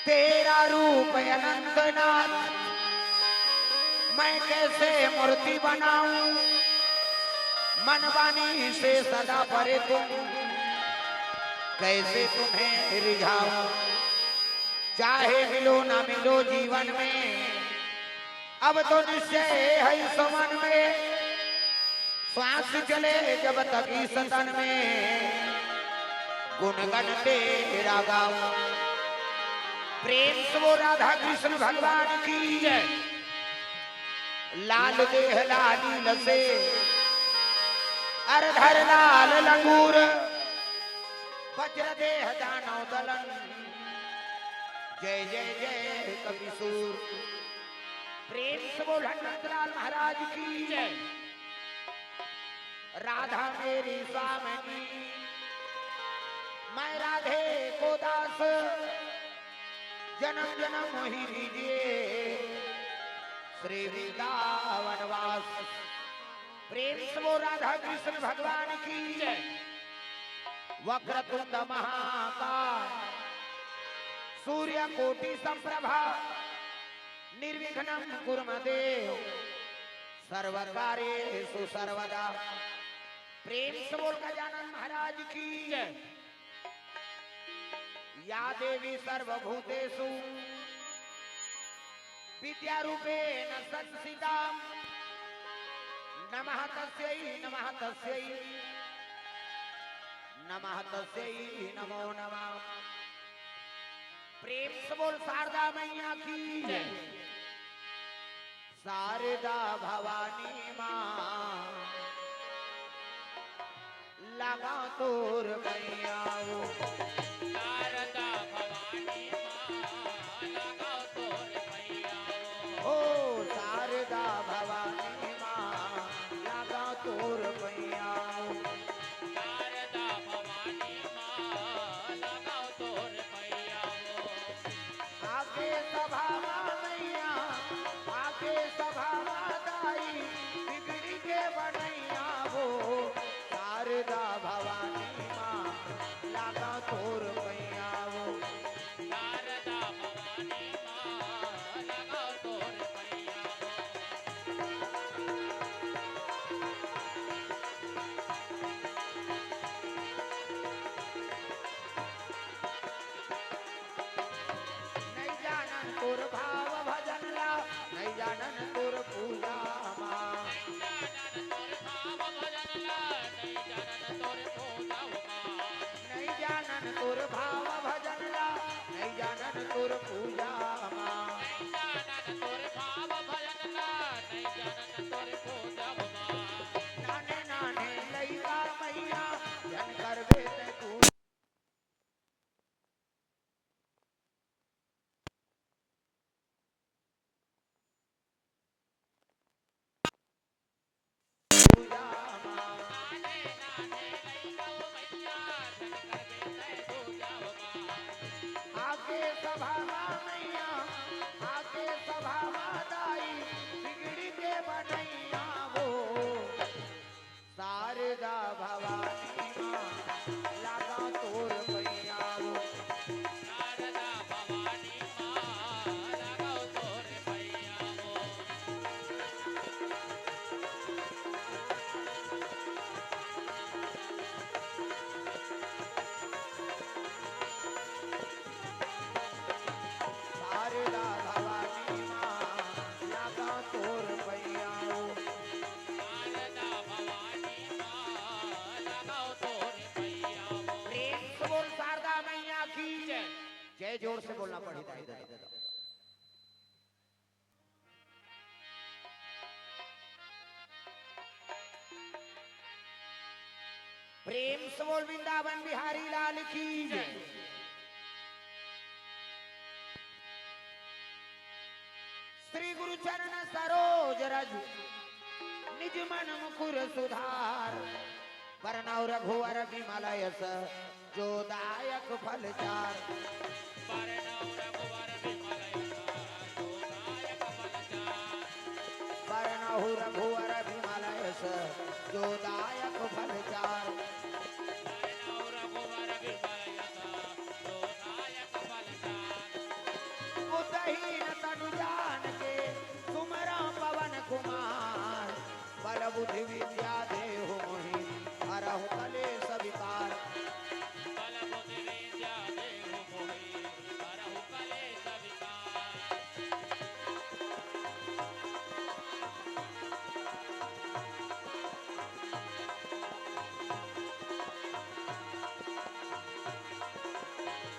तेरा रूप अनंतनाथ मैं कैसे मूर्ति बनाऊं, मनवानी से सदा परे तुम कैसे तुम्हें रिझाऊं। चाहे मिलो ना मिलो जीवन में, अब तो निश्चय है सुमन में, श्वास चले जब तक इस तन में, गुणगन तेरा गाऊं। प्रेम से वो राधा कृष्ण भगवान की जय। लाल देह लाली लसे अरधर लाल लंगूर, वज्र देह दानव दलन, जय जय जय कपिसूर। प्रेम से बोल हनुमंतलाल महाराज की जय। राधा मेरी स्वामिनी मैं राधे को दास, जन्म जन्म ही लीजिए श्री वृंदावन वास। प्रेम से वो राधा कृष्ण भगवान की जय। वक्रतुंड महाकाय सूर्य कोटि संप्रभा, निर्विघ्नं कुरु मे देव सर्वकार्येषु सर्वदा। प्रेम से बोल गजानन महाराज की जय। या देवी सर्वभूतेषु विद्यारूपेण संस्थिता, नमः तस्यै नमः तस्यै नमः तस्यै नमो नमः। प्रेम से बोल शारदा मैया की जय। शारदा भवानी माँ लगा तोर मैया, शारदा भवानी माँ लगा तोर मैया, ओ शारदा भवानी माँ लगा तोर मैया, शारदा भवानी माँ लगा तोर मैया। आगे सभा मैया आगे सभा दाई बिगड़ी के बनैया हो, शारदा भवानी माँ लगा तोर मैया हो, शारदा भवानी माँ लगा तोर मैया नहीं जानन तोर भाव भजन ला, नहीं जानन तोर पूजा माँ, नहीं जानन तोर भाव भजन ला, नहीं जानन तोर पूजा माँ, नाने नाने लइका मैया जन करबे ते तू। आगे सभा मैया आगे सभा दाई बिगड़ी के बनैया वो, शारदा भवानी माँ लगा तोर मैया वो, शारदा भवानी माँ लगा तोर मैया वो। शारदा भवानी माँ लगा तोर मैया वो, शारदा भवानी माँ लगा तोर मैया वो। प्रेम से बोल शारदा मैया की जय। जय जोर से बोलना पड़ेगा इधर। प्रेम से बोल वृंदावन बिहारी लाल की जय। श्री गुरु चरण सरोज रज निज मन मुकुर सुधार, वरनौ रघुवर विमल यस जो दायक फल चार, वरनौ रघुवर विमल यस जो दायक फल चार, वरनौ रघुवर विमल यस जो दायक फल चार, वरनौ रघुवर विमल यस जो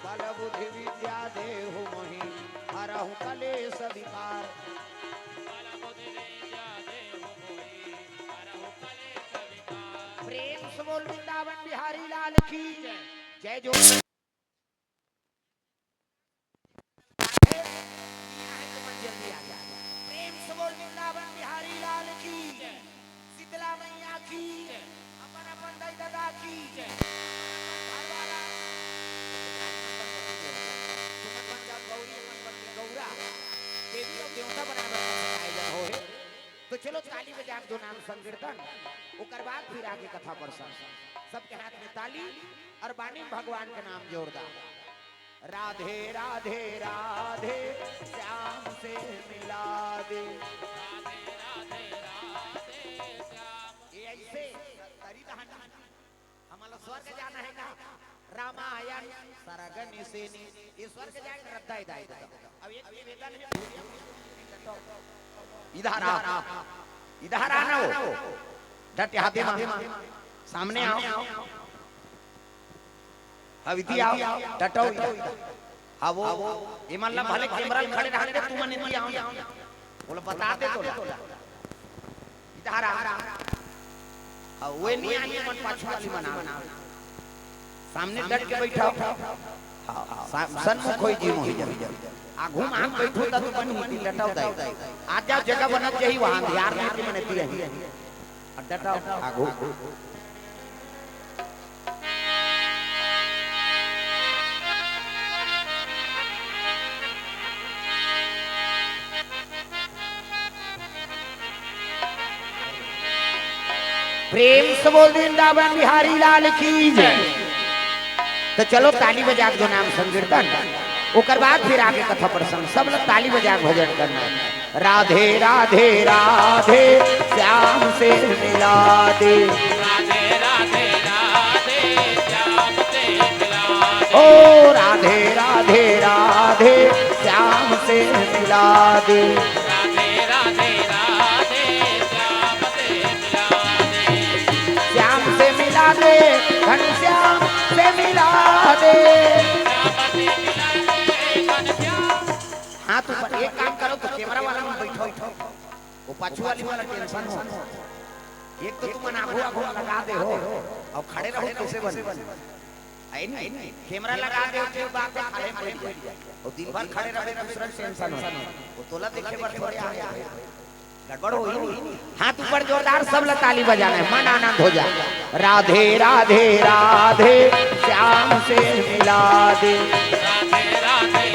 बल बुद्धि विद्या देहु मोहि हरहु कलेश विकार। प्रेम से बोल वृंदावन बिहारी लाल की जय। जो जल्दी आ जा। प्रेम से बोल वृंदावन बिहारी लाल की शीतला मैया की अपन अपन दाई दादा की तो चलो ताली बजा दो नाम संकीर्तन ओकर बाद फिर आगे कथा प्रसंग। सबके हाथ में ताली और बाणी भगवान के नाम जोरदार। राधे राधे राधे श्याम से मिला दे। ये ऐसे हमारा स्वर्ग जाना है ना रामायण सरगन से ये स्वर्ग जाएगा रद्दा इधर अब एक निवेदन है इधर आना हो डटे हाथे सामने आओ अब इधर आओ डटो हाँ वो ये मतलब भले कैमरा खड़े रहने दे तू मने नहीं आओ बोला बता दे तो इधर आ हाँ वो नहीं आई मन पाछू वाली मना सामने डट के बैठा सन्मुख होई जी मोहि जब आगू में आग बैठो तब बन हिती लटाव दाई आ जाओ जगह बनत जही वहां ध्यान नहीं कि मने ती रही डटाव आगू प्रेम से बोल वृंदावन बिहारी लाल की जय। तो चलो ताली बजा दो नाम संकीर्तन ओकर बाद फिर आगे कथा प्रसंग। सब लोग ताली बजा भजन करना। राधे राधे राधे श्याम से मिला दे। राधे राधे राधे श्याम से मिला दे। ओ राधे राधे राधे श्याम से मिला दे। राधे राधे राधे श्याम से मिला दे। श्याम से मिला दे घनश्याम से मिला दे। हाँ तो एक काम करो तो कैमरा वाला में बैठो वो पाछू वाली वाला टेंशन हो। एक तो तुम आगू आगू लगा दे हो और खड़े रहो कैसे बन आई नहीं कैमरा लगा दे तो बात पे खड़े बैठ जाए और दिन भर खड़े रहे दूसरा टेंशन हो वो तोला देखे पर थोड़े आ जाए गड़बड़ हो ही हाथ ऊपर जोरदार सब लोग ताली बजाना है मन आनंद हो जाए। राधे राधे राधे श्याम से मिला दे। राधे राधे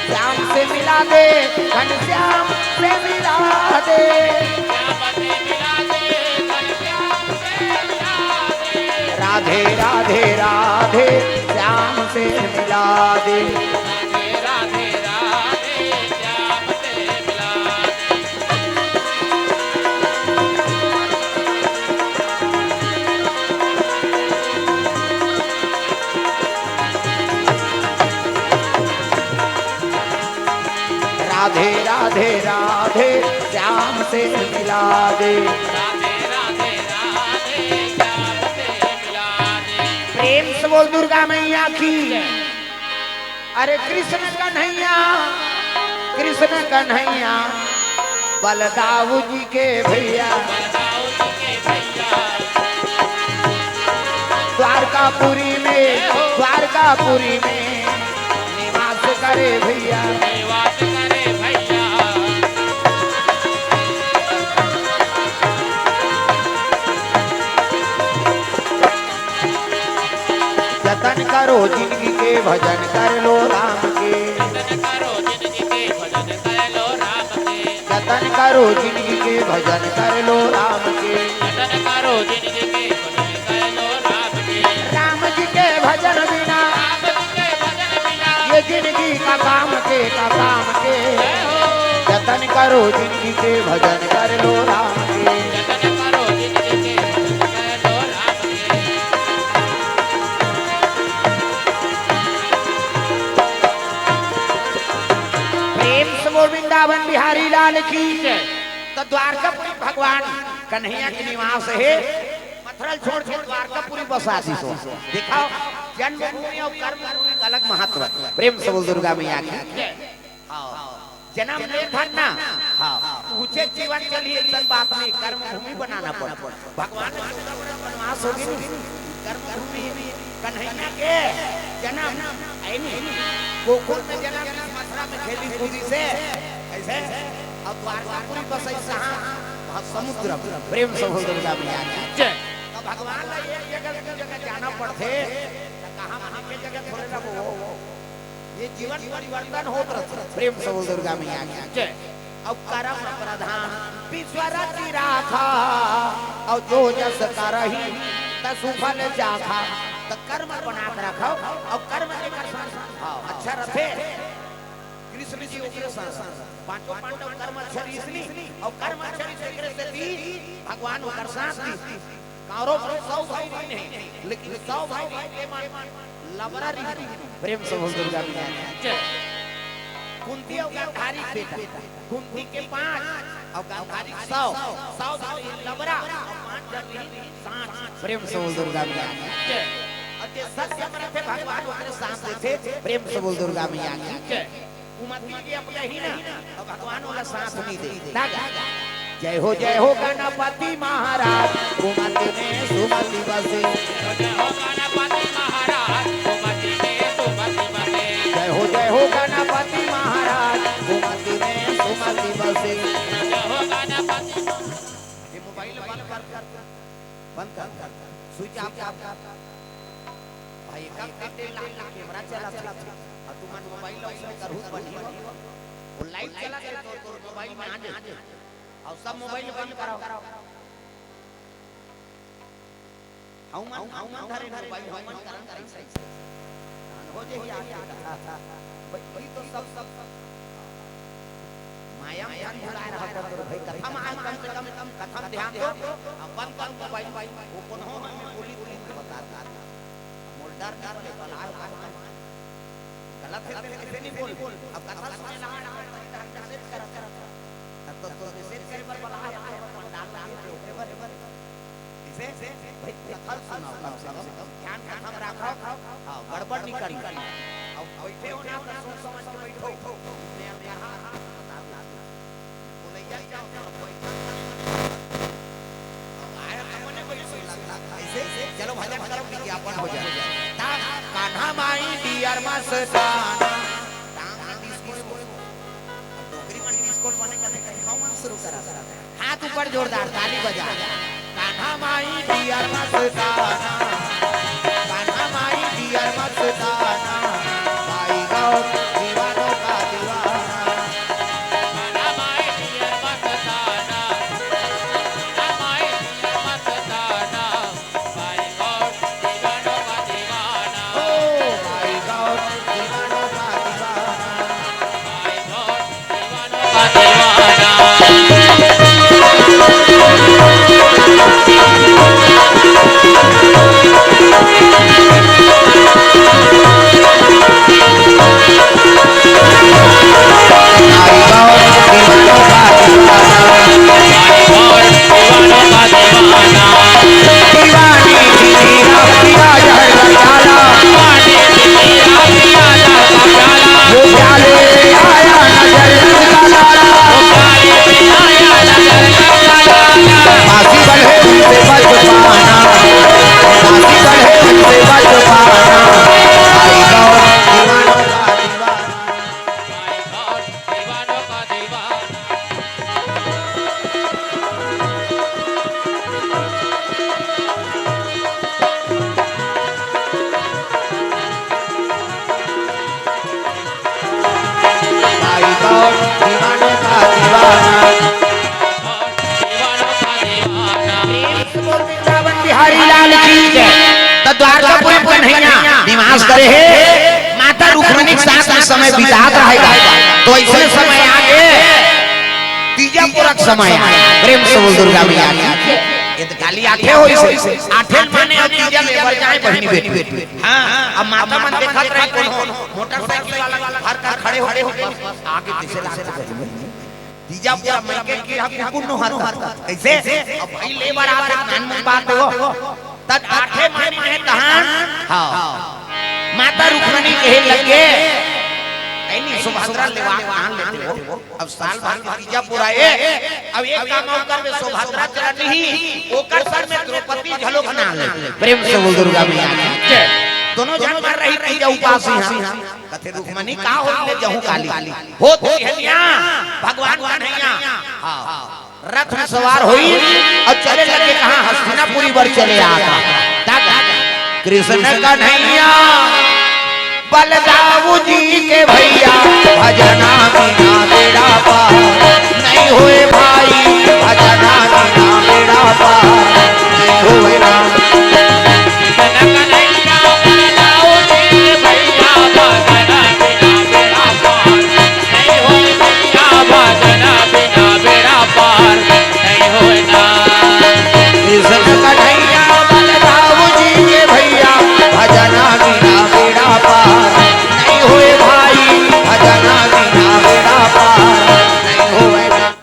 श्याम से मिला दे घनश्याम से मिला दे। राधे राधे राधे श्याम से मिला दे। राधे राधे राधे श्याम से मिला दे। राधे राधे राधे श्याम से मिला दे। प्रेम से बोल दुर्गा मैया की। अरे कृष्ण कन्हैया बलदाऊ जी के भैया द्वारकापुरी में निवास करे भैया। जतन करो जिंदगी के भजन कर लो राम के। जतन करो जिंदगी के भजन कर लो राम के। राम जी के भजन बिना ये जिंदगी का काम के जतन करो जिंदगी के भजन कर लो राम के। वृंदावन बिहारी लाल की। तो द्वारकापुरी भगवान कन्हैया के निवास है। मथुरा छोड़ के द्वारकापुरी बसा दी सो दिखाओ जन्मभूमि और कर्मभूमि का अलग महत्व है। प्रेम से बोल दुर्गा मैया की जन्म ले था ना हाँ ऊंचे जीवन के लिए इतना बात नहीं कर्मभूमि बनाना पड़ा भगवान ने वनवास होगी कर्मभूमि कन्हैया के जन्म गोकुल में जन्म मथुरा में खेली कूदी से ऐसे अब द्वारकापुरी बस ऐसा समुद्र प्रेम से बोल दुर्गा मैया की भगवान ने एक जगह जाना पड़ते कहाँ के जगह थोड़े ना वो ये जीवन परिवर्तन होत रहता प्रेम से बोल दुर्गा मैया की अब कर्म प्रधान विश्वरति राखा और जो जस करहि तसुफल जाखा तो कर्म बना के रखो और कर्म लेकर अच्छा रखे कृष्ण जी ओकरे संग पांचों पांडव कर्म छरी इसलिए और कर्म छरी से दी भगवान ओकर साथ दी कौरव 100 भाई नहीं लेकिन 100 भाई के मान लबरा री प्रेम से बोल दुर्गा मैया की कुंती और गांधारी बेटा कुंती के 5 और गांधारी 100 लबरा और 5 जन साथ प्रेम से बोल दुर्गा मैया की अते सत्य में भगवान ओकरे साथ थे प्रेम से बोल दुर्गा मैया की उमती के अपने ही ना और भगवान वाला साथ नहीं दे दागा जय हो गणपति महाराज उमती में सुमति बसे जय हो गणपति महाराज उमती में सुमति बसे जय हो गणपति महाराज उमती में सुमति बसे जय हो गणपति ये मोबाइल बंद कर स्विच ऑफ भाई का कैमरा चला और तुम मोबाइल में करहु बनी वो लाइव चला तो मोबाइल में आ जा और सब मोबाइल बंद कराओ हाउ धरे मोबाइल हाउ करन सही हो जे ही भाई तो सब माया ध्यान भुलाए रहा भाई कथा में कम से कम कथा ध्यान दो बंद कर मोबाइल वो कौन हो में बोली बताता मोल्डर कर बला गलत है नहीं बोल अब कथा सुनने लगा सेट कर तो सेट कर पर बला डाल पेपर इसे भाई कथा सुनाओ कम से कम ध्यान कथा में रखो हां गड़बड़ नहीं करी अब बैठे हो ना तो सोच समझ के बैठो मैं यहां बता बोले जाओ चलो भजन करो विज्ञापन हो जाए कान्हा माई डियर मस्ताना डोगरी में डिस्को बने का दिखाओ शुरू करा हाथ ऊपर जोरदार ताली बजा कान्हा माई डियर मस्ताना कान्हा माई डियर मस्ताना भाई गाओ दीवानों का दीवाना कान्हा माई डियर मस्ताना कान्हा माई डियर मस्ताना भाई गाओ दीवानों का दीवाना ओ भाई गाओ दीवानों का दीवाना भाई गाओ दीवानों का दीवाना द्वारकापुरी कन्हैया निवास करे है माता रुक्मिणी के साथ समय बितात रहेगा तो ऐसे समय आगे तीजा पुरख समय आए प्रेम से बोल दुर्गा मैया ये तो खाली आठे हो इसे आठे माने अब तीजा लेवर जाए बहनी बेटी हां अब माता मन देखत रहे कौन मोटरसाइकिल वाला हर का खड़े हो आगे पीछे लागते तीजा पूरा मैके की हम कुन्नो हर ऐसे अब भाई लेबर आते कान में बात हो तब आठे महीने में कहां हां माता रुक्मणी कहे लगे ऐनी सुभद्रा लेवा कान लेते हो अब साल भर तीजा पूरा है अब एक काम और कर में सुभद्रा चला नहीं ओकर सर में द्रौपदी झलोक ना ले प्रेम से बोल दुर्गा मैया जय दोनों जन मर रही तीजा उपास हां कथे रुक्मणी का हो ले जहू काली हो हनिया भगवान कन्हैया हां रथ में सवार हुई और चले लगे कहां हस्तिनापुरी वर चले आता कृष्ण कन्हैया बलदाऊ जी के भैया भजना बिना बेड़ा पार नहीं होए भाई भजना बिना बेड़ा पार नहीं होए ना कृष्ण कन्हैया बलदाऊ जी के भैया भजना बिना बेड़ा पार नहीं होए भाई भजना बिना बेड़ा पार नहीं होए ना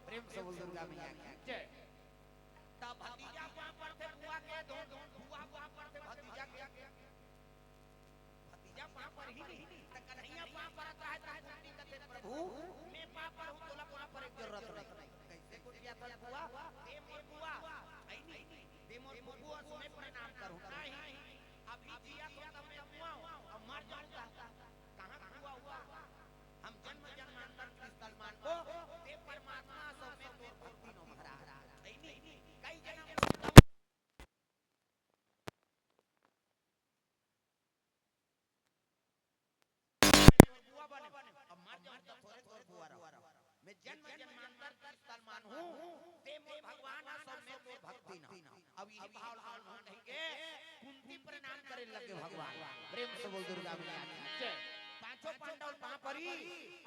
प्रेम से बोल दुर्गा मैया जय तब भतीजा वहां पर थे बुआ के दो बुआ वहां पर थे भतीजा के भतीजा वहां पर ही नहीं त कन्हैया वहां पर आता है तो कहते प्रभु मैं वहां पर हूं तोला वहां पर एक जरूरत नहीं कैसे को दिया था बुआ दे मोर बुआ आई नहीं दे मोर बुआ मैं प्रणाम करूं नहीं अभी जिया तो तब मैं बुआ अब मर जाऊंगा कहां बुआ हुआ हम जन्म जन्मांतर के सलमान को दे परमात्मा सब में तो भक्ति नो महाराज नहीं कई जन्म बुआ बने अब मर जाऊं तो थोड़े थोड़े बुआ रहा मैं जन्म जन्मांतर का सलमान हूं दे मोर भगवान सब में तो भक्ति ना अब ये भाव भाव हो नहीं के कुंती प्रणाम करे लगे भगवान प्रेम से बोल दुर्गा मैया जय पांचों पांडव वहां पर ही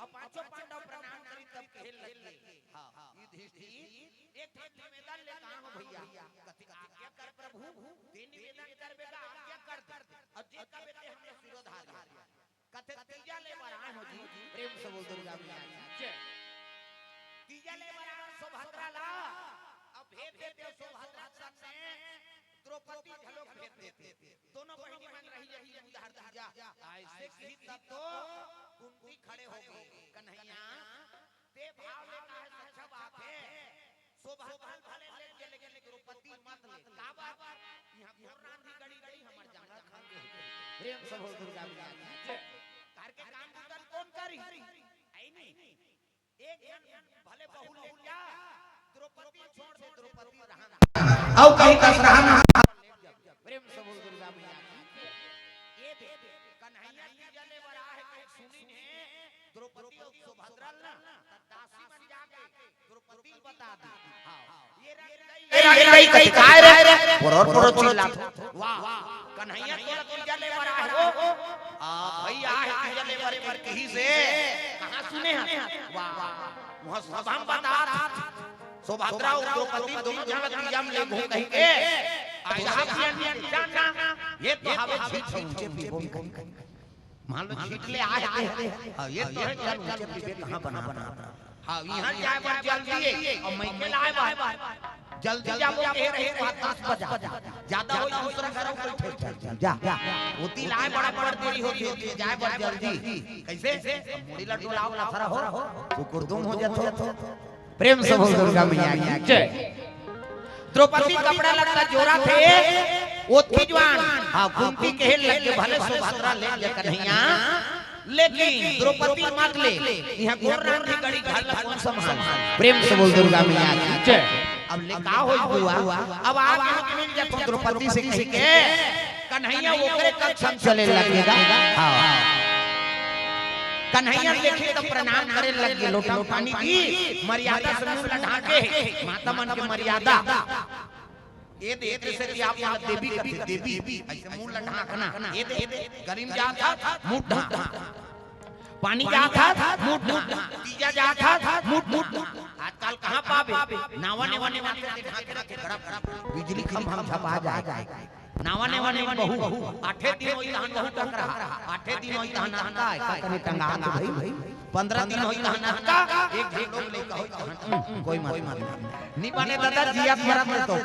और पांचों पांडव प्रणाम करी तब खेल लगे हां युधिष्ठिर एक निवेदन ले कहा हो भैया कथि क्या कर प्रभु ते निवेदन करबेगा आज्ञा कर और जे कहबे ते हमने सिरोधार दिया कथे तीजा ले बरान हो जी प्रेम से बोल दुर्गा मैया जय तीजा ले बरान सुभद्रा ला अब भेद देते सुभद्रा सामने द्रौपदी झलोक भेद देते दोनों बहनी मन रही रही उधार तीजा ऐसे की तब तो कुंती खड़े हो गए कन्हैया ते भाव ले कहा सच्चा बात है सुभद्रा भले ले चले लेकिन द्रौपदी मत ले का बात यहां घोरनाथी गड़ी गड़ी हमर जंगल खान के प्रेम से बोल दुर्गा मैया घर के काम उतर कौन करी आई नहीं एक जन भले बहु ले जा द्रौपदी छोड़ दे द्रौपदी रहा औ कहीं कस रहा प्रेम से बोल दुर्गा मैया ये कन्हैया की जले बरा है कहीं सुनी ने द्रौपदी और सुभद्रा ना दासी बन जाके द्रौपदी बता दी। हां ये रही कई काय रे पुरो चिल्ला वाह कन्हैया तोरा पूजा ले बरा है हो भैया है पूजा ले बरे पर कहीं से कहां सुने हैं वाह वहां सब हम बता सुभद्रा और द्रौपदी दोनों जन पूजा में ले घूम कहीं के आया जाना ये तो हवे छीट ऊंचे पीबो मान लो छीट ले आए ये तो है चल ऊंचे पीबे कहां बना हां यहां जाए पर जल्दी और मैं के लाए बा जल्दी जाबो के रहे 10 बजा ज्यादा होई दूसरा घरों बैठे जा होती लाए बड़ा बड़ा देरी होती है जाए पर जल्दी कैसे मुड़ी लड्डू लाओ लफरा हो शुक्र तुम हो जातो प्रेम से बोल दुर्गा मैया की जय। द्रौपदी कपड़ा लड़का जोरा थे ओथी जवान हां कुंती कहे लगे भले सुभद्रा ले कन्हैया लेकिन द्रौपदी मत ले यहां गोर राम की गड़ी घर ला कौन संभाल प्रेम से बोल दुर्गा मैया की जय। अब ले का होई बुआ अब आगे मिल जातो द्रौपदी से कह के कन्हैया ओकरे कक्षम चले लगेगा हां कन्हैया देखे तो प्रणाम करे लगे लोटा पानी की मर्यादा से मुंह लगा के माता मन की मर्यादा ये दे से कि आप यहाँ देवी कथी देवी ऐसे मुंह लगा ये दे गरीम जा था मुंह ढा पानी जा था मुंह ढा तीजा जा था मुंह ढा आजकल कहां पावे नावा ने ढा के रखे बिजली खंभा झपा जाए नावा ने बहु 8 दिन होई तहन बहुत टकरा 8 दिन होई तहन नहका कने टंगा के भाई 15 दिन होई तहन नहका एक लोग लेके होई तहन कोई मत नी बने दादा जिया मरत में तो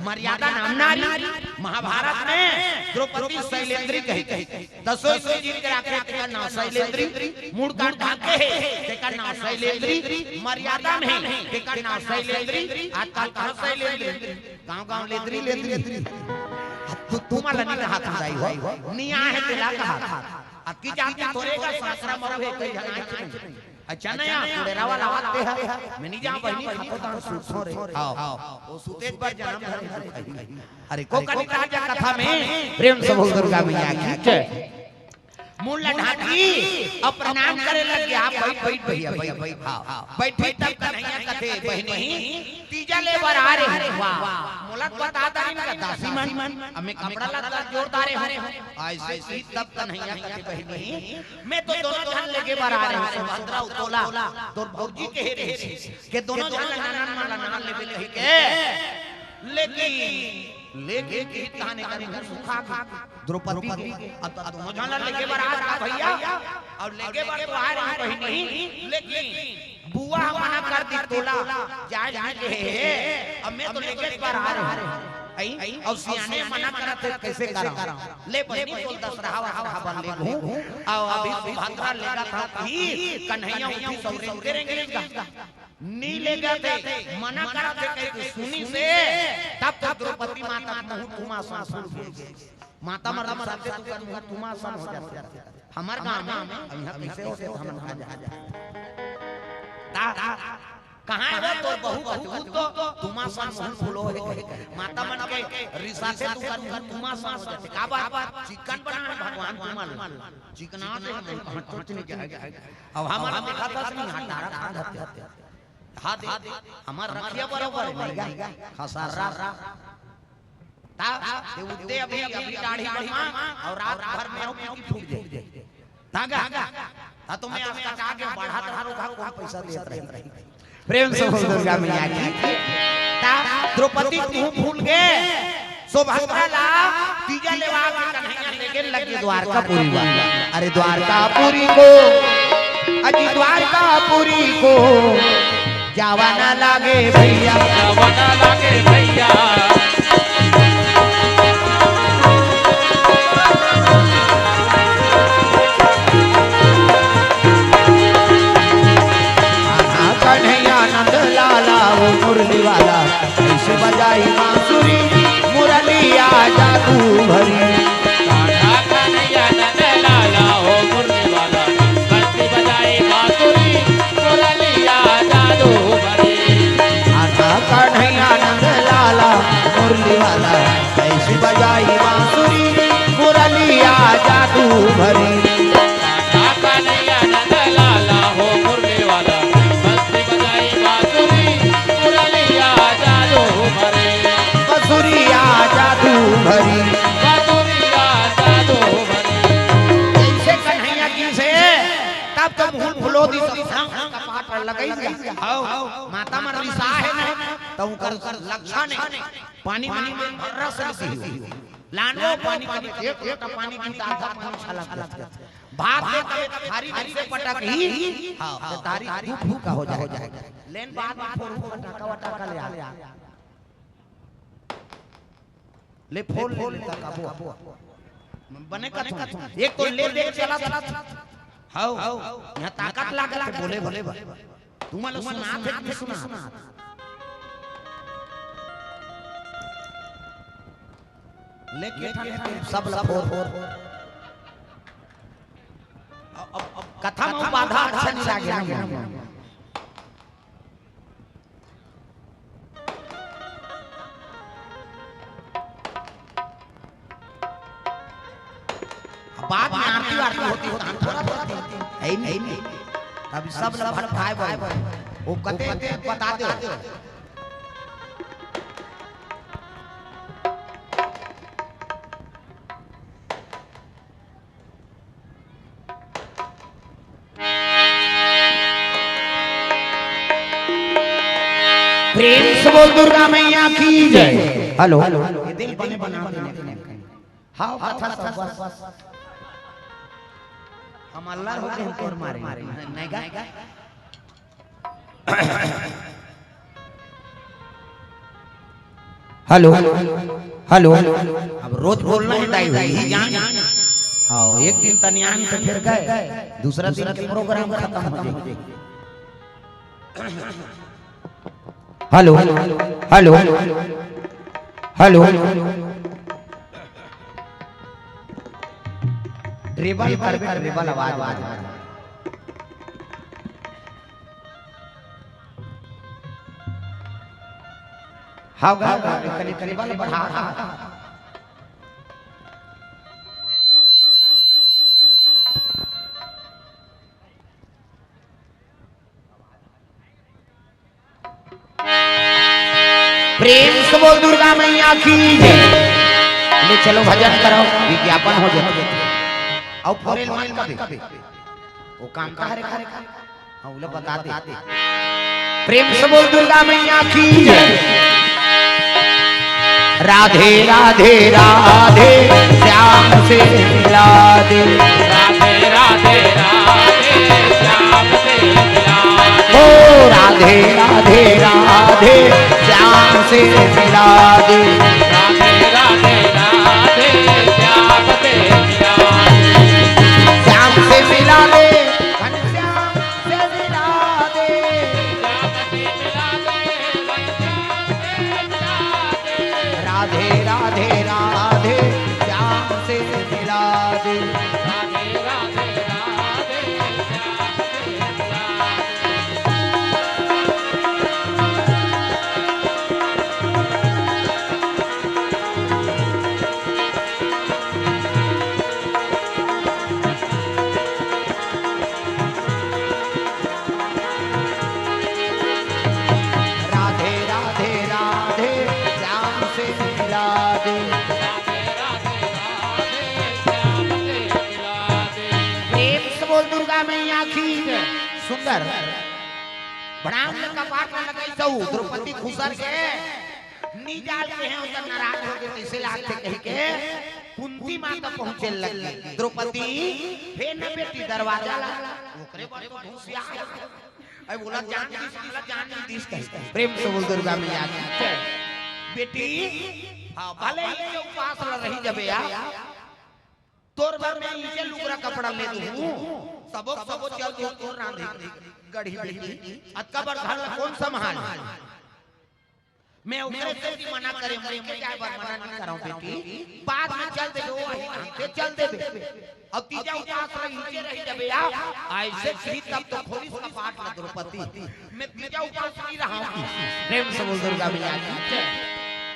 मर्यादा नाम नारी महाभारत में द्रौपदी शैलेंद्री कही दसों से जीत के आखिर का नाम शैलेंद्री मूड काट भाग के तेका नाम शैलेंद्री मर्यादा में तेका नाम शैलेंद्री आजकल कहां शैलेंद्री गांव लेद्री तुम्हारा नहीं कहा था जाई हो निया है तेला कहा अब की जाती तोरेगा सासरा मरो है कई जगह अच्छा नया तेरा वाला आते है मैं नहीं जा बहनी खातो ता सो रे आओ वो सुतेज पर जन्म धरे अरे को कनिका राजा कथा में प्रेम से बोल दुर्गा मैया की जय। मूल ढाकी अब प्रणाम करे लग गया बैठ भैया बैठे तब कन्हैया कथे बहनी तीजा ले बर आ रे वाह मुलक बताता नहीं दासी मन हमें कपड़ा लगा जोरदार हो ऐसे तब कन्हैया कथे बहनी मैं तो दोनों जन लेके बर आ रहे सुभद्रा उतोला तो भौजी कह रहे के दोनों जन नाना लेवे कह के लेके की कहानी करे घर सुखा द्रौपदी अब दोनों जन लेके बर आ भैया और लेके बर तो आ रही बहनी लेकिन बुआ मना कर दी तोला जाए के अब मैं तो लेके बर आ रही और सियाने मना करत कैसे करा ले बहनी बोल दस रहा बन ले घूम और अभी सुभद्रा लेगा था कि कन्हैया उठी सौरे करेंगे नी ले गए मना करते कहीं सुनी से तब तक द्रौपदी माता मुंह तुमा सन माता मर साथे तू कर मुंह तुमा सन हो जाता हमार गांव में यहां कैसे होते हम कहां जा कहां है तो बहु तो तुमा सन मुंह फूलो है माता मन के रिसाते तू कर मुंह तुमा सन हो जाते का बात चिकन बना भगवान तुमा चिकना से हम टूट नहीं जाएगा अब हमारा देखा था नहीं हटारा खा जाते हां दे हमार रखिया बरोबर नहीं खसारा ता दे उदे अभी दाढ़ी बढ़ा और रात भर में फूट जाए तागा ता तुम्हें आपका आगे बढ़ा धारो का कौन पैसा देत रही प्रेम से बोल दुर्गा मैया की ता द्रौपदी तू भूल गए सुभद्रा ला तीजा लेवा कन्हैया लेके लगे द्वारकापुरी अरे द्वारकापुरी को अजी द्वारकापुरी को जावाना लागे भैया जावाना लागे भैया कन्हैया नंद लाला वो मुरली वाला ऐसे बजाई बांसुरी मुरलिया जादू भरी कन्हैया नंद लाला हो मुरली वाला बंसी बजाई बांसुरी मुरलिया जादू भरी कन्हैया नंद लाला खोलो दी सब कपाट लगाई दिया हां माता मन रिसा है ना तो कर लक्षण है पानी में रस दी लानो पानी का एक पानी की आधा पानी छलक भात में कभी थारी से पटक ही हां तारी भूख का हो जाएगा लेन बाद में फोड़ पटाका वटाका ले आ ले फोड़ लेता काबू बने का एक तो ले दे चला हां यहां ताकत लागला बोले बोले तुम लोग सुना थे कि सुना लेके सब लफोर कथा में बाधा अच्छा नहीं लागे बाद में आरती होती है नहीं अब सब लोग भट भाई भाई वो कते बता दे प्रेम से बोल दुर्गा मैया की जय हेलो ये दिल बने बना देने हां कथा सब बस हम अल्लाह होके हमको मारे नहीं गा हेलो हेलो अब रोज बोलना ही दाई हुई जान हां एक दिन तनियान से फिर गए दूसरा दिन प्रोग्राम खत्म हो जाए हेलो हेलो हेलो ट्रेबल करबे ट्रेबल आवाज हां गा कने ट्रेबल बढ़ा प्रेम से बोल दुर्गा मैया की जय ले चलो भजन करो विज्ञापन हो जाए और फरेल मान कभी वो काम का हरे खरे हां उले बता दे प्रेम से बोल दुर्गा मैया की जय राधे राधे राधे श्याम से मिला दे राधे राधे राधे श्याम से मिला दे ओ राधे राधे राधे श्याम से मिला दे राधे राधे राधे श्याम से मिला दे श्याम से मिला दे घनश्याम से मिला दे राधे राधे राधे श्याम से मिला दे राधे राधे राधे श्याम से मिला दे राधे राधे राधे श्याम से मिला दे राधे राधे राधे श्याम से मिला दे प्रेम से बोल दुर्गा मैया की जय सुंदर ब्राह्मण का पाठ में लगाई जाऊ द्रौपदी खुसर के निजाल के हैं उधर नाराज हो गए इसे लागते कह के कुंती माता पहुंचे लगी द्रौपदी हे न बेटी दरवाजा ला ओकरे पर तो घुसिया आई बोला जान दिस कह प्रेम से बोल दुर्गा मैया की जय बेटी हां भले ही उपवास रही जबे या तोर भर में नीचे लुगरा कपड़ा ले दूं सबो चल दो तोर रांधी गढ़ी बेटी अतका घर कौन संभाल मैं उनसे भी मना करे मैं क्या बार मना नहीं कर रहा हूं बेटी बाद में चल दे वो हमसे चल दे अब तीजा उपवास रही रही जबे आ ऐसे श्री तब तो खोली सपाट न द्रौपदी मैं तीजा उपवास नहीं रहा हूं प्रेम से बोल दुर्गा मैया की जय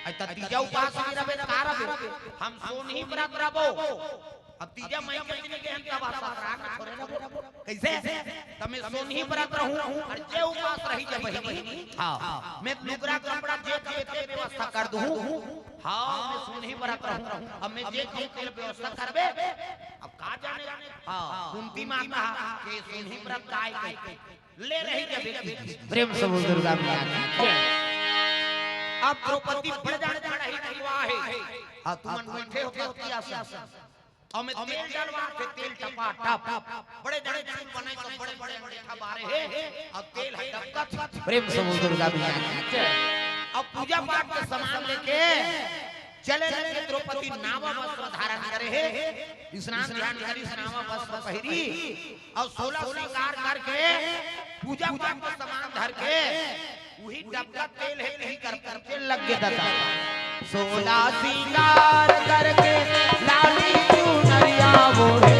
ऐ तीजा उपवास नहीं रहे तारा हम सो नहीं व्रत रहो अब तीजा मैं कहने के हम तब राग छोड़े ना कैसे तमे सो नहीं व्रत रहूं और जे उपवास रही जब बहिनी हां मैं लुगरा कपड़ा जे के व्यवस्था कर दूं हां मैं सो नहीं व्रत रहूं अब मैं जे के व्यवस्था करबे अब कहा जाने कुंती माता के सुनी व्रत काय ले रही जब प्रेम से बोल दुर्गा मैया अब द्रौपदी बढ़ जाने रही विवाह है आ तुम बैठे हो क्या आशा और मैं तेल डालवा के तेल टपा टप बड़े बड़े चूल बनाए तो बड़े बड़े अंगूठा बारे है और तेल है डबका प्रेम से बोल दुर्गा मैया अब पूजा पाठ का सामान लेके चले लगे द्रौपदी नावा वस्त्र धारण करे है स्नान ध्यान करी नावा वस्त्र पहिरी और 16 श्रृंगार करके पूजा पाठ का सामान धर के वही डबका तेल है नहीं करके लग गया था 16 श्रृंगार करके लाली चुनरिया ओढ़े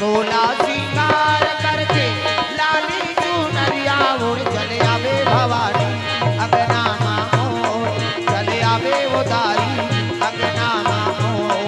16 श्रृंगार करके लाली चुनरिया ओढ़ चले आवे भवानी अगना मामोर चले आवे वो दाई अगना मामोर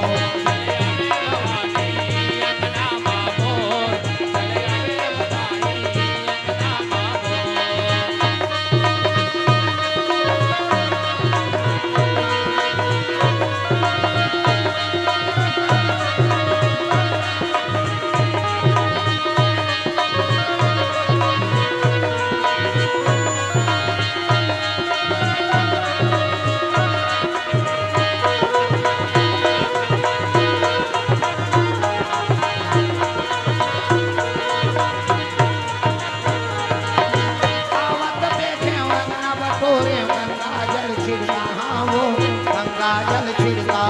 जल छिड़का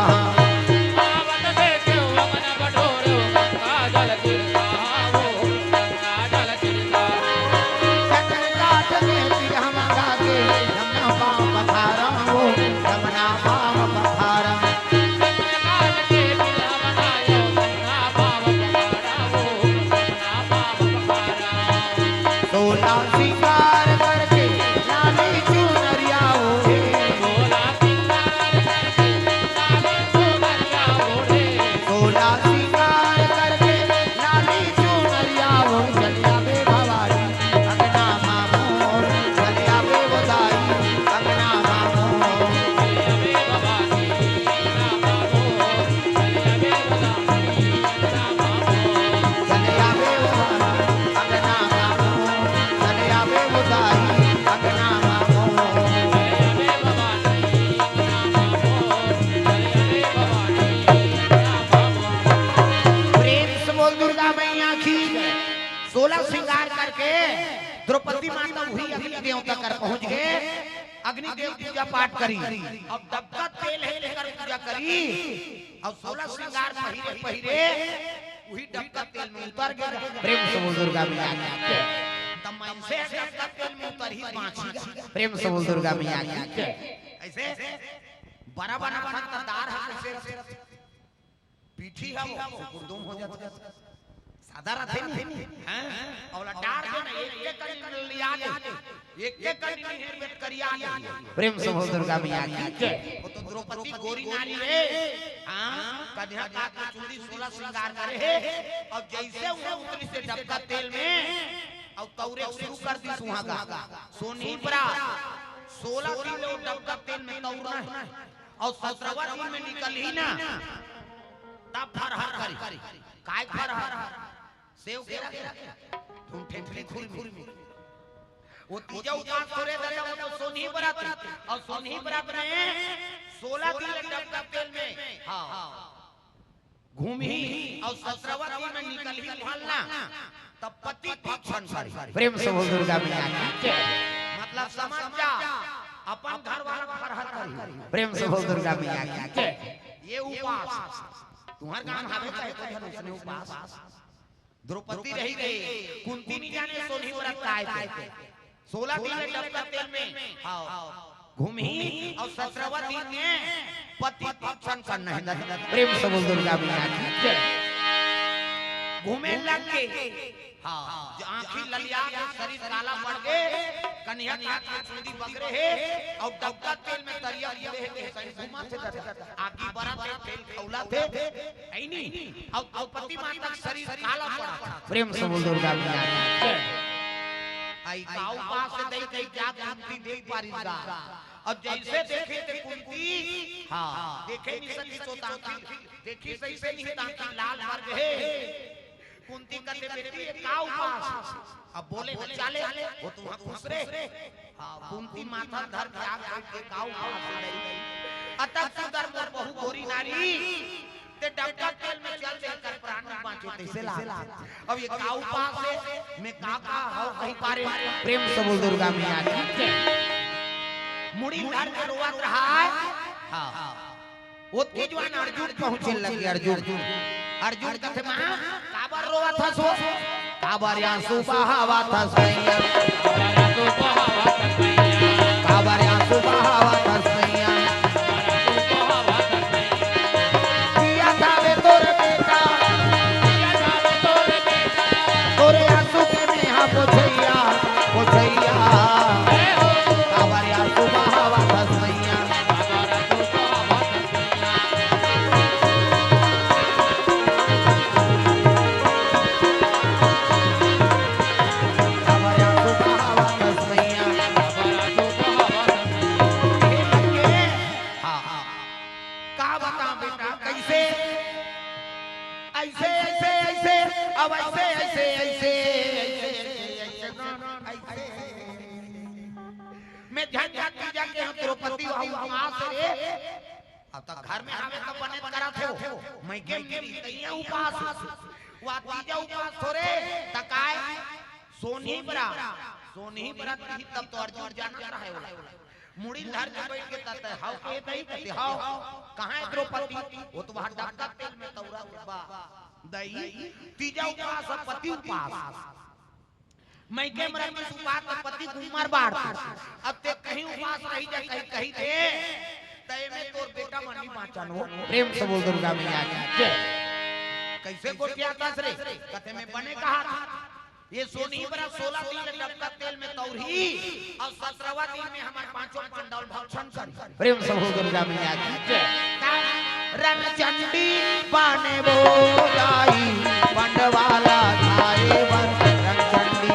द्रौपदी माता वही अग्नि देवता कर पहुंच गए अग्नि देव पूजा पाठ करी अब डबका तेल है लेकर पूजा करी और 16 श्रृंगार पहिरे पहिरे वही डबका तेल में उतर गया प्रेम से बोल दुर्गा मैया तब मन से डबका तेल में उतर ही बांची प्रेम से बोल दुर्गा मैया ऐसे बड़ा बड़ा खतरदार हाथ से पीठी है वो गुर्दुम हो जाता सादा रहते नहीं हैं और डार के ना एक कड़ी लिया दे एक कड़ी निर्मित करिया प्रेम से बोल दुर्गा मैया की वो तो द्रौपदी गोरी नारी है हां कन्या का चूड़ी 16 श्रृंगार करे है और जैसे वो उतरी से डबका तेल में और तौरे शुरू कर दी सुहागा सोनी परा 16 किलो डबका तेल में तौरना है और 17वां दिन में निकल ही ना तब फरहर करी काय फरहर सेव के तुम ठेठली खुल में वो तीजा उपास करे दरे वो सोनी बरात और सोनी बरात में 16 दिन डबका तेल में हां घूमी और 17वां दिन में निकल ही फलना तब पति भक्षण करी प्रेम से बोल दुर्गा मैया मतलब समझ जा अपन घर वाला फरहर करी प्रेम से बोल दुर्गा मैया ये उपास तुम्हारे गांव हावे का है उपास द्रौपदी रही गई कुंती नहीं जाने सोनी व्रत का आए थे 16 दिन डबका तेल में घूमी और 17वां दिन में पति भक्षण करना है प्रेम से बोल दुर्गा मैया घूमे लग के हां आंखी ललिया शरीर काला पड़ गए कन्या की चूड़ी बगरे है और डबका तेल में तरिया लिए है घुमा थे आगे बड़ा तेल खौला थे ऐ नहीं और पति माता का शरीर काला पड़ा प्रेम से बोल दुर्गा मैया आई गांव पास से दई कई क्या कुंती देख पारिगा अब जैसे देखे थे कुंती हाँ देखे नहीं सकी तो तांकी देखी सही से नहीं तांकी लाल मर गए कुंती कहते बेटी ये का उपास अब बोले चले वो तो वहां खुश रे हाँ कुंती माथा धर के आग के का उपास नहीं अतः सुंदर मोर बहु गोरी नारी ते डबका तेल में चल चल कर प्राण बांचे तैसे ला अब ये का उपास है मैं का हो कहीं पारे प्रेम से बोल दुर्गा मैया की मुड़ी घर में रोवत रहा है हां वो तेजवान अर्जुन पहुंचे लगे अर्जुन कहते मां काबर रोवा था सो काबर आंसू बहावा था सैया काबर आंसू बहावा था सैया किया था वे तोरे बेटा तोरे आंसू के में हां पोछैया काबर आंसू बहावा था सैया अब ऐसे मैं झंझट की जाके हम द्रौपदी उपवास रे अब तक घर में आवे तो बने करा थे मैं के तैया उपवास वा तीजा उपवास थोरे तकाय सोनी बरा तब तो अर्जुन जाना रहा है मुड़ी धर के बैठ के कहते हाउ के दई कहते हाउ कहां है द्रौपदी वो तो वहां डबका तेल में तौरा बा दई तीजा उपवास पति उपवास मैं के मरन में उपवास पति कुमार बाढ़ अब ते कहीं उपवास रही जा कहीं थे तय में तोर बेटा मनी बाँचनो प्रेम से बोल दुर्गा मैया की कैसे गोटिया दस रे कहते में बने कहा ये सोनी बरा 16 दिन डबका तेल में तौरी और 17वां दिन में हमारे पांचों पांडव भक्षण करी प्रेम से बोल दुर्गा मैया की रन चंडी बाने बोलाई पंडवाला थाए वर रन चंडी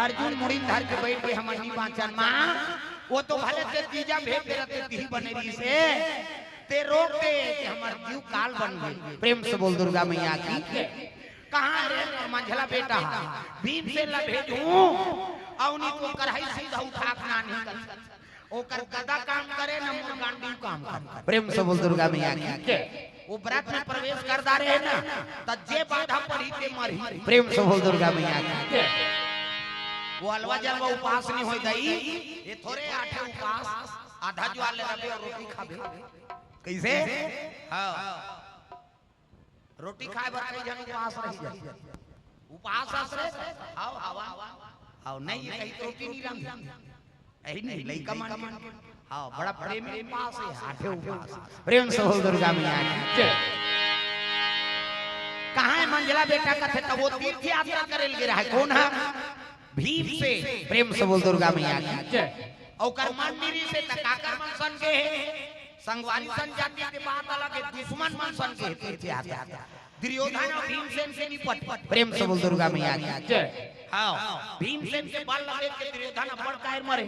अर्जुन मुड़ी धर के बैठ के हमनी बांचन मां वो तो भले से तीजा भेद दे रहते ती बनेरी से ते रोक दे कि हमर जीव काल बन गई प्रेम से बोल दुर्गा मैया की कहां रे मंझला बेटा भीम से ला भेजूं औनी तो करहई सीधा उठा के नहीं कर ओकर गदा काम करे न मोर गांडी काम करे प्रेम से बोल दुर्गा मैया की वो व्रत में प्रवेश कर दा रहे ना त जे बाधा पड़ी ते मरी प्रेम से बोल दुर्गा मैया की वो अलवा जलवा उपास नहीं होई दई ये थोड़े आठे उपास आधा ज्वाल ले रबे और रोटी खाबे कैसे हां रोटी खाए बर कई जन उपास रही जाए उपास आसरे हां हवा हां नहीं ये कहीं रोटी नहीं रंग एही नहीं लइका मान हां बड़ा प्रेम उपास है आठे उपास प्रेम से बोल दुर्गा मैया की कहां है मंझला बेटा कथे तब वो तीर्थ यात्रा करे लगे रहा कौन है भीम से प्रेम से बोल दुर्गा मैया की और मन मिरी से तकाकर मन सन के संगवारी सन जाति के बात अलग है, दुश्मन मन सन के थे आता दुर्योधन और भीमसेन से निपट प्रेम से बोल दुर्गा मैया की हाँ भीमसेन के बल लगे के दुर्योधन बड़ कायर मरे।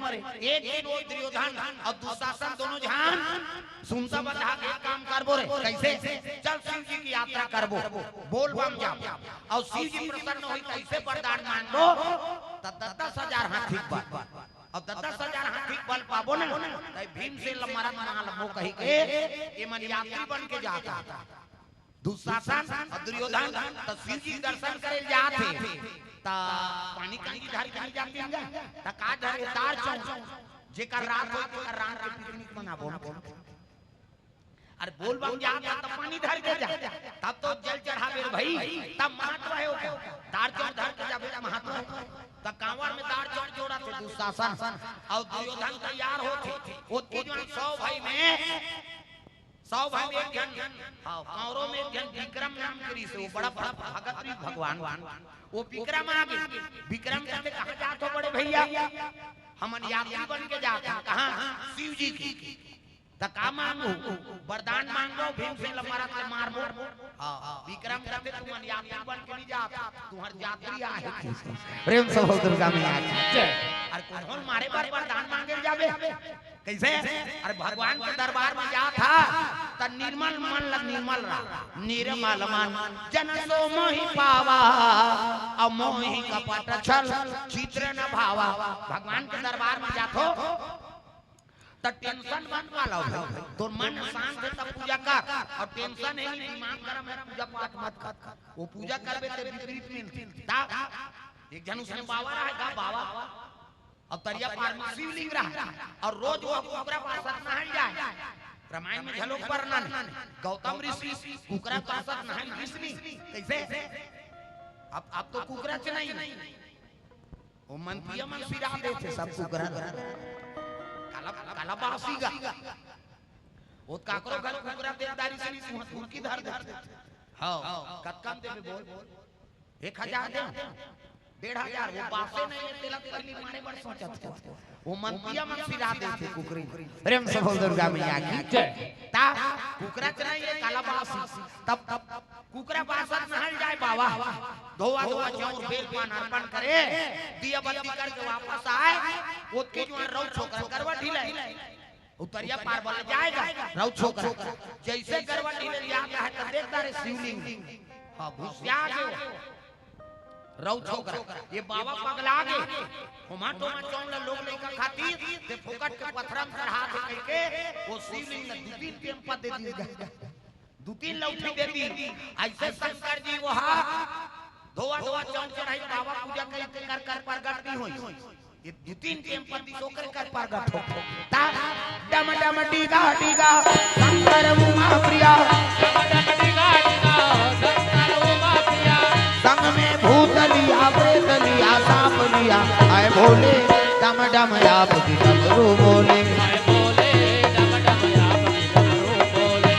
एक दिन वो दुर्योधन और दुशासन दोनों जहां सुनता बता के काम करबो रे कैसे चल शिव जी की यात्रा करबो बोल बम जा और शिव जी प्रसन्न होई कैसे वरदान मांगबो त 10,000 हाथी बल और 10,000 हाथी बल पाबो ना त भीमसेन लमरा माल वो कही के ये मन यात्री बन के जाता दुशासन और दुर्योधन तो शिव जी दर्शन करे जाते ता पानी का धार कहीं जाते हैं ता का धरे तार चौक जेकर रात हो तो रात के पिकनिक मनाबो अरे बोल बम जाता तब पानी धर के जा तब तो जल चढ़ावे भाई तब महत्व है वो तार चौक धर के जावे महत्व है तब कांवर में तार चौक जोड़ा थे दुशासन और दुर्योधन तैयार होते वो तीनों 100 भाई में 100 भाई में एक जन हां कौरव में एक जन विक्रम नाम करी से वो बड़ा भगत भी भगवान वो विक्रम आ गए विक्रम कहते कहां जात हो बड़े भैया हमन यात्री बन के जाते कहां शिव जी की त का मांगो वरदान मांगो भीमसेन लमारा से मारबो हां विक्रम कहते तुम यात्री बन के नहीं जात तुम्हार यात्री आहे प्रेम से हो दुर्गा मैया की अरे कौन मारे बार वरदान मांगे जावे कैसे अरे भगवान के दरबार में जा था त निर्मल मन लग निर्मल मन जन सो मोहि पावा और मोहि कपट छल चित्र न भावा भगवान के दरबार में जाथो त टेंशन बन वाला हो तो मन शांत है तब पूजा कर और टेंशन है नहीं दिमाग गरम है पूजा पाठ मत कर वो पूजा करबे ते विपरीत मिलती ता एक जन उसने बाबा रहेगा बाबा अब तरिया पार में शिवलिंग रहा और रोज वो कुकरा पास नहाई जाए रामायण में झलोक वर्णन गौतम ऋषि कुकरा पास नहाई विष्णु कैसे अब तो कुकरा से नहीं वो मंत्रिया मन सिरा देते सब कुकरा काला काला बासीगा वो काकरो घर कुकरा देदारी से नहीं मुर्की धर देते हां कतकम दे बोल 1,000 दे 1,500 वो पासे नहीं तिलक करनी मारे बड़ सोचत वो मंतिया मन सिरा देते कुकरी प्रेम से बोल दुर्गा मैया की ता कुकरा चला ये काला बासी तब कुकरा बासत नहल जाए बाबा धोवा धोवा चाउर बेल पान अर्पण करे दिया बत्ती करके वापस आए वो के जो रौ छोकरा करवा ढीले उतरिया पार बल जाएगा रौ छोकरा जैसे करवा ढीले जाता है तो देखता रे शिवलिंग हां घुसिया के रौ छोकरा ये बाबा पगला गए होमा टोमा चौंला लोग नहीं का खातिर ते फुकट के पत्थरम चढ़ा के करके वो शिवलिंग ने 2-3 टेम्पा दे दी 2-3 लौटी दे दी ऐसे शंकर जी वहां धोवा धोवा चौं चढ़ाई बाबा पूजा कर कर प्रगट नहीं हुई ये 2-3 टेम्पा दी सोकर कर प्रगट हो ता डम डम डीगा डीगा शंकर उमा प्रिया डम डम डीगा डीगा शंकर उमा प्रिया संग में भूत लिया प्रेत लिया सांप लिया आए भोले डम डम आप की डमरू बोले आए बोले डम डम आप की डमरू बोले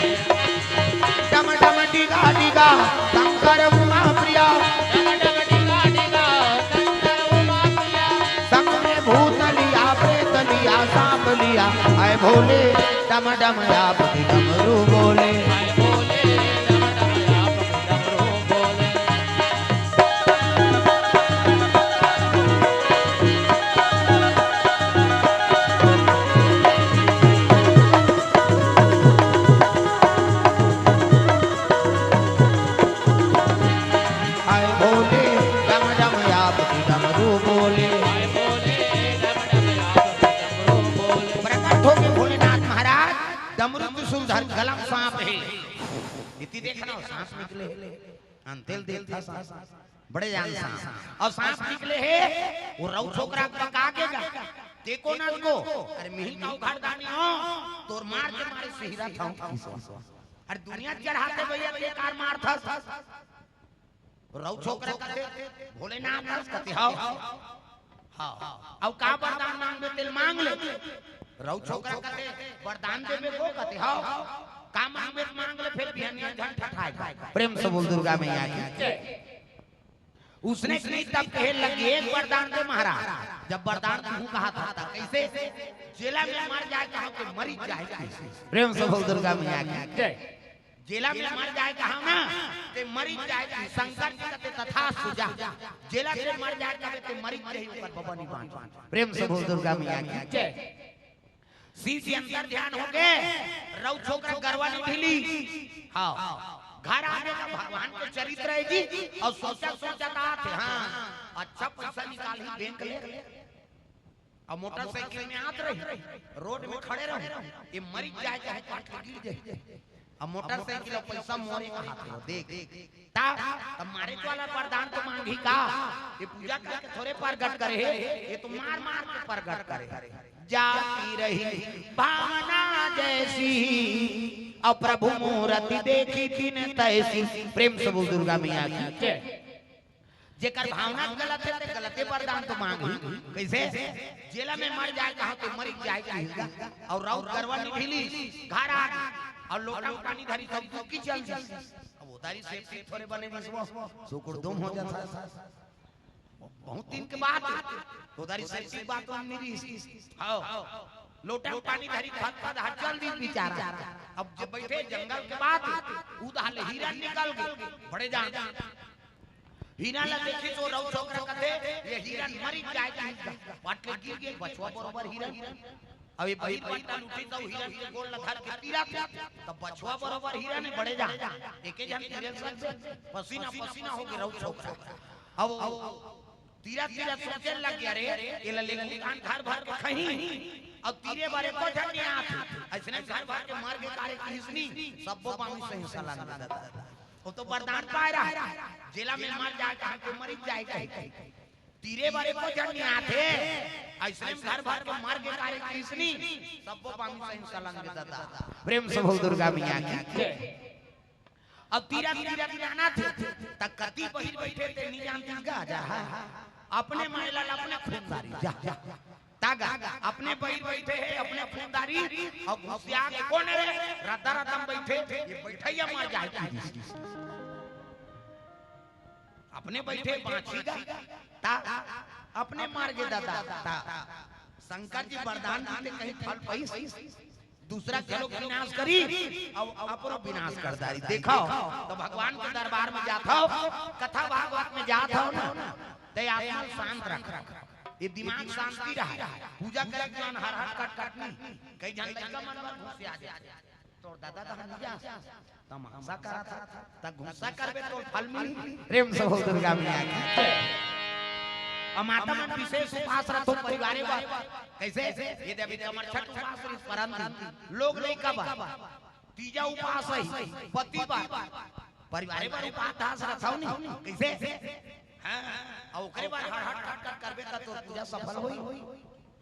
डम डम डीगा डीगा शंकर उमा प्रिया डम डम डीगा डीगा शंकर उमा प्रिया संग में भूत लिया प्रेत लिया सांप लिया आए भोले डम डम आप की डमरू बोले आए बोले डम डम आप की डमरू बोले आए भोले डम डम आप की डमरू बोले आए बोले डम डम आप की डमरू बोले प्रकट हो के भोलेनाथ महाराज डमरू त्रिशूल धर गला में सांप है इतनी देखना सांप निकले अंतेल देखता सांप बड़े जान सांप और सांप निकले है वो रौ छोकरा पका के जा देखो ना को अरे मिहिल का उखाड़ दानी हो तोर मार के मारे सिहरा था अरे दुनिया चढ़ाते भैया ते कार मार था रौ छोकरा कहते भोलेनाथ कहते हां हां अब का वरदान मांगे तेल मांग ले रौ छोकरा कहते वरदान देबे को कहते हां का मांगे मांग ले फिर बिहनिया झट ठठाए प्रेम से बोल दुर्गा मैया की उसने कही तब कहे लगी एक वरदान दे महाराज जब वरदान कहूं कहा था कैसे जेला में मर जाए कहा कि मरी जाए कैसे प्रेम से बोल दुर्गा मैया की जय जेला में मर जाए कहा ना ते मरी जाए शंकर जी कहते तथा सुजा जेला से मर जाए कहते ते मरी जाए ऊपर भवानी बाण प्रेम से बोल दुर्गा मैया की जय सीधी अंतर ध्यान हो गए रौ छोकरा गरवा नहीं ढीली हाँ घर आने का भगवान के चरित्र है जी और सोचा सोचा थे हाँ अच्छा पैसा निकाल ही बैंक ले और मोटरसाइकिल में आत रही रोड में खड़े रहो ये मरी जाए चाहे काट के गिर जाए अब मोटरसाइकिल और पैसा मोरे का हाथ हो देख ता तब मारे वाला वरदान तो मांगी का ये पूजा करके थोड़े प्रगट करे ये तो मार मार के प्रगट करे जाती रही भावना जैसी और प्रभु मूर्ति देखी तीन तैसी प्रेम से बोल दुर्गा मैया की जय जेकर भावना गलत है ते गलते वरदान तो मांगी कैसे जेला में मर जाए कहा तो मर जाए कहेगा और राउत गरवा निकली घर आ और लोटा पानी धरी सब की चल अब उधारी से थोड़े बने सुकुड़ दुम हो जाता बहुत दिन के बाद उधारी से बात मेरी हां लोटा पानी धरी खत खत हाथ चल दी बेचारा अब जब बैठे जंगल के बाद उधार हीरा निकल गए बड़े जान हीरा ला देखी तो रौ छोकरा कहते ये हीरा मरी जाए पाटले गिर गए बचवा बरोबर हीरा अब ये बहिर पट्टा लूटी तो हीरा के गोल लथर के तीरा तब बचवा बरोबर हीरा ने बड़े जा एके जन तीरे से पसीना पसीना हो गए रौ छोकरा अब तीरा तीरा सोचे लग गया रे ये ले दुकान घर भर के खही अब तीरे बारे को जन आत ऐसने घर भर के मार के कारे किसनी सबो पानी से हिस्सा लाना दादा वो तो वरदान पाए रहा जेला में मर जाए कहा को मरी जाए कहे तीरे बारे को जन आते ऐसे घर भर के मार के कारे किसनी सबो पानी से हिस्सा लाना दादा प्रेम से बोल दुर्गा मैया की जय अब तीरा तीरा जाना थे तक कति बहिर बैठे थे नहीं जानती गा जा अपने महिला अपने खूनदारी जा तागा अपने बहिर बैठे है अपने खूनदारी और घुसिया के कौन है राधा राधा बैठे ये बैठैया मर जाए अपने बैठे बांचीगा ता अपने मार के दादा ता शंकर जी वरदान देते कहीं फल पैस दूसरा के लोग विनाश करी और अपनो विनाश कर दारी देखो तो भगवान के दरबार में जाता हो कथा भागवत में जाता हो ना ते आत्मा शांत रख ये दिमाग शांति रहा पूजा करे ज्ञान हर हर कट कट नहीं कई जन का मन में घुस आ जाए तो दादा दहन जा तमाशा करा था तब गुस्सा करबे तो फल मिली प्रेम से बोल दुर्गा मैया की माता मन विशेष उपास रखो परिवारे बा कैसे ये देवी कमर छठ उपास री परंत लोग नहीं कब तीजा उपास है पति बा परिवारे बा उपास दास रखाओ नहीं कैसे हां और ओकरे बार हट हट हट करबे त तो पूजा सफल होई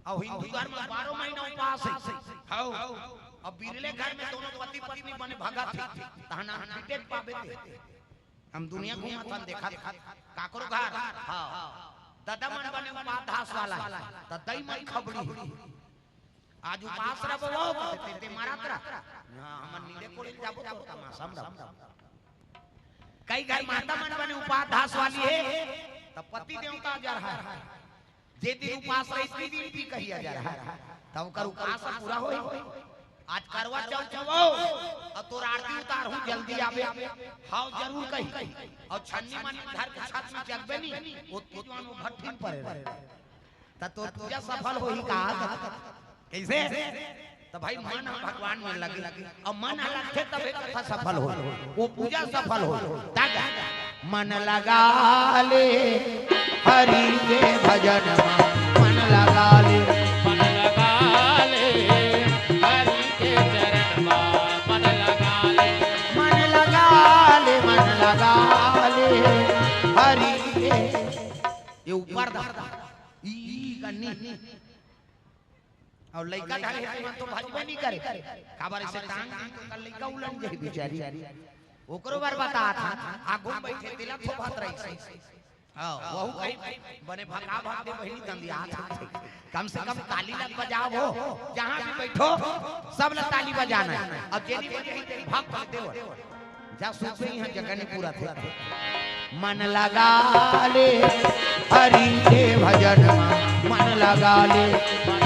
और हिंदू धर्म में 12 महीना उपास है हां अब बिरले घर में दोनों पति पत्नी बने भगत थे तहना पिटे पाबे थे हम दुनिया घुमाथन देखा काकरो घर हां दादा मन बने उपास दास वाला त दई मई खबड़ी आज उपास रबो ते मारा तरा हमन नीले कोले जाबो तो तमाशा में कई घर माता मन बने उपास दास वाली है तब पति देवता जा रहा है जे दिन उपास रही दिन भी कहिया जा रहा है तब कर उपास पूरा होई आज करवा चौथ हो और तोर आरती उतार हूं जल्दी आवे हां जरूर कही और छन्नी मन घर के छत में जगबे नहीं ओ तुजवान भट्ठिन परे त तोर पूजा सफल होई का कैसे तो भाई मन भगवान में लगे और मन अलग थे तबे कथा सफल हो वो पूजा सफल हो तागा मन लगा ले हरि के भजन मन लगा ले मन लगा ले हरि के चरण में मन लगा ले मन लगा ले मन लगा ले हरि के ये ऊपर दा ई कन्नी और लइका ढाले मन तो भजबे नहीं करे काबर से टांग कर लइका उलट जाई बेचारी ओकरो बार बता था आगू बैठे तिला थोपत रही हां वहू कहीं बने भगा भाग दे बहिनी दंदिया कम से कम ताली लग बजाओ हो जहां भी बैठो सब लोग ताली बजाना है और जेनी बजे तेरी भाग कर दे जा सुबह यहां जगह नहीं पूरा थे मन लगा ले हरि के भजन में मन लगा ले